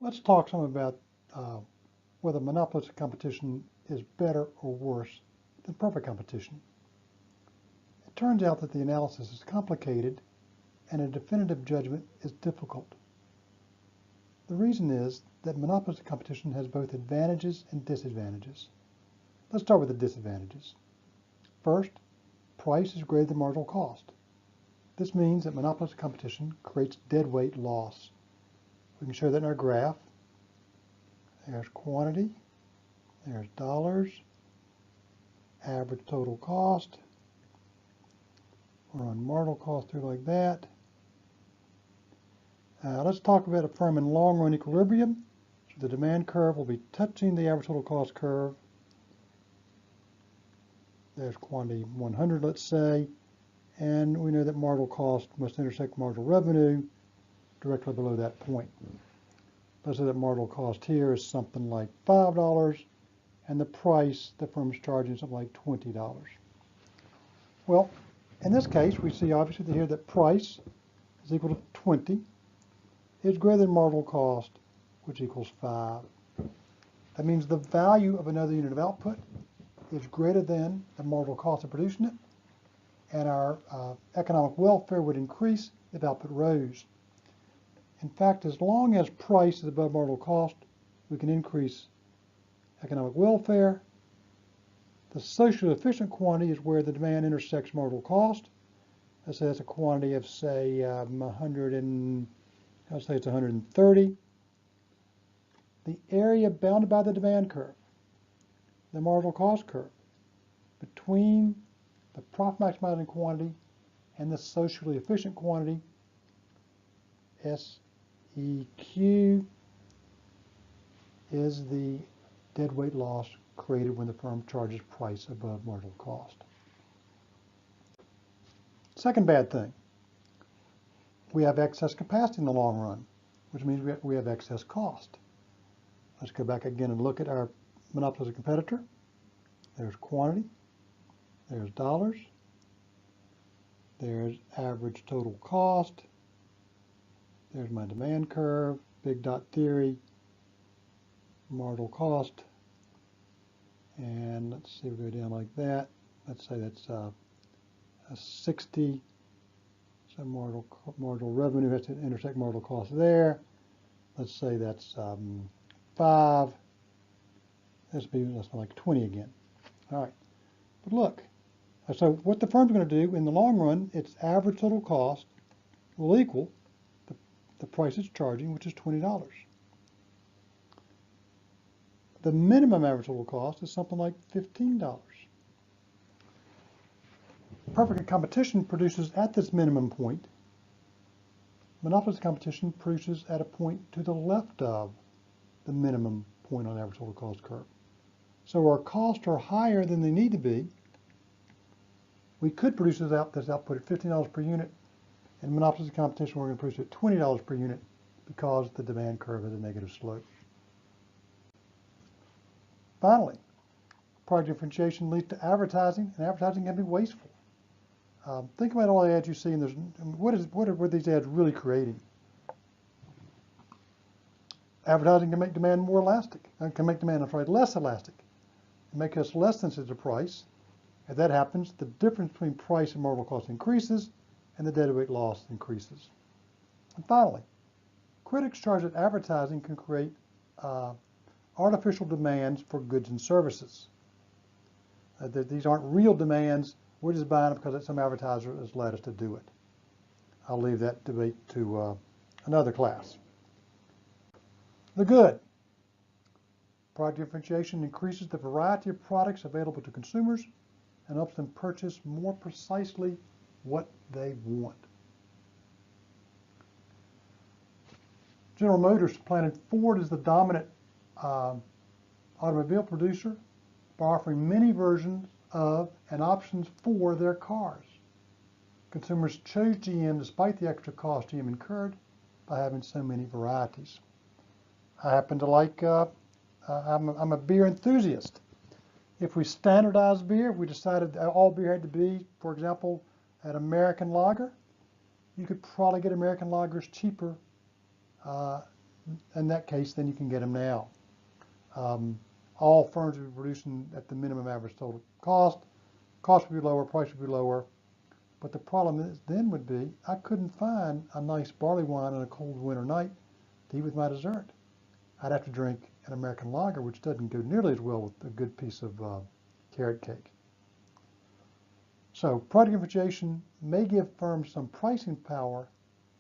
Let's talk some about whether monopolistic competition is better or worse than perfect competition. It turns out that the analysis is complicated and a definitive judgment is difficult. The reason is that monopolistic competition has both advantages and disadvantages. Let's start with the disadvantages. First, price is greater than marginal cost. This means that monopolistic competition creates deadweight loss. We can show that in our graph. There's quantity, there's dollars, average total cost. We're on marginal cost through like that. Let's talk about a firm in long run equilibrium. So the demand curve will be touching the average total cost curve. There's quantity 100, let's say, and we know that marginal cost must intersect marginal revenue directly below that point. Let's say that marginal cost here is something like $5, and the price the firm is charging is something like $20. Well, in this case, we see obviously here that price is equal to 20 is greater than marginal cost, which equals 5. That means the value of another unit of output is greater than the marginal cost of producing it, and our economic welfare would increase if output rose. In fact, as long as price is above marginal cost, we can increase economic welfare. The socially efficient quantity is where the demand intersects marginal cost. Let's say that's a quantity of, say, 130. The area bounded by the demand curve, the marginal cost curve, between the profit maximizing quantity and the socially efficient quantity, SEQ, is the deadweight loss created when the firm charges price above marginal cost. Second bad thing, we have excess capacity in the long run, which means we have excess cost. Let's go back again and look at our monopolistic competitor. There's quantity, there's dollars, there's average total cost, there's my demand curve, big dot theory, marginal cost, and let's see, we go down like that. Let's say that's a 60, so marginal revenue has to intersect marginal cost there. Let's say that's 5. This would be less than like 20 again. All right, but look, so what the firm's going to do in the long run, its average total cost will equal the price it's charging, which is $20. The minimum average total cost is something like $15. Perfect competition produces at this minimum point. Monopolistic competition produces at a point to the left of the minimum point on the average total cost curve. So our costs are higher than they need to be. We could produce this output at $15 per unit. In monopolistic competition, we're going to produce it at $20 per unit because the demand curve has a negative slope. Finally, product differentiation leads to advertising, and advertising can be wasteful. Think about all the ads you see, and what are these ads really creating? Advertising can make demand more elastic, can make demand, less elastic, and make us less sensitive to price. If that happens, the difference between price and marginal cost increases, and the deadweight loss increases. And finally, critics charge that advertising can create artificial demands for goods and services. These aren't real demands. We're just buying it because some advertiser has led us to do it. I'll leave that debate to another class. The good. Product differentiation increases the variety of products available to consumers and helps them purchase more precisely what they want. General Motors planted Ford as the dominant automobile producer by offering many versions of and options for their cars. Consumers chose GM despite the extra cost GM incurred by having so many varieties. I happen to like, I'm a beer enthusiast. If we standardize beer, if we decided all beer had to be, for example, at American lager, you could probably get American lagers cheaper in that case, then you can get them now. All firms would be producing at the minimum average total cost. Cost would be lower, price would be lower. But the problem is, then would be, I couldn't find a nice barley wine on a cold winter night to eat with my dessert. I'd have to drink an American lager, which doesn't go nearly as well with a good piece of carrot cake. So product differentiation may give firms some pricing power.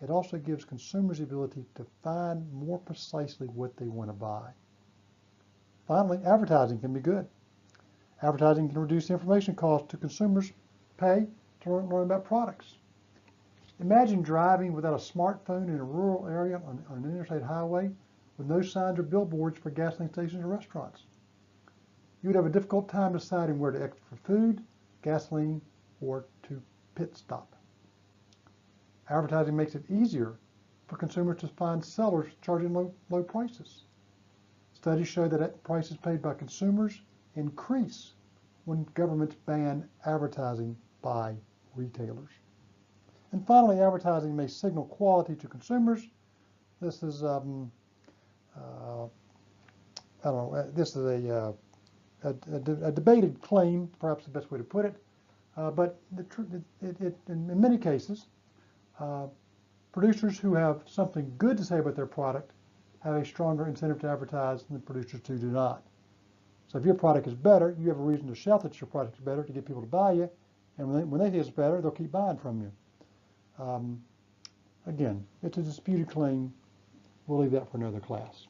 It also gives consumers the ability to find more precisely what they want to buy. Finally, advertising can be good. Advertising can reduce the information cost to consumers pay to learn about products. Imagine driving without a smartphone in a rural area on an interstate highway with no signs or billboards for gasoline stations or restaurants. You would have a difficult time deciding where to exit for food, gasoline, or to pit stop. Advertising makes it easier for consumers to find sellers charging low prices. Studies show that prices paid by consumers increase when governments ban advertising by retailers. And finally, advertising may signal quality to consumers. This is, this is a debated claim, perhaps the best way to put it. But in many cases, producers who have something good to say about their product have a stronger incentive to advertise than producers who do not. So if your product is better, you have a reason to shout that your product is better to get people to buy you. And when they think it's better, they'll keep buying from you. Again, it's a disputed claim. We'll leave that for another class.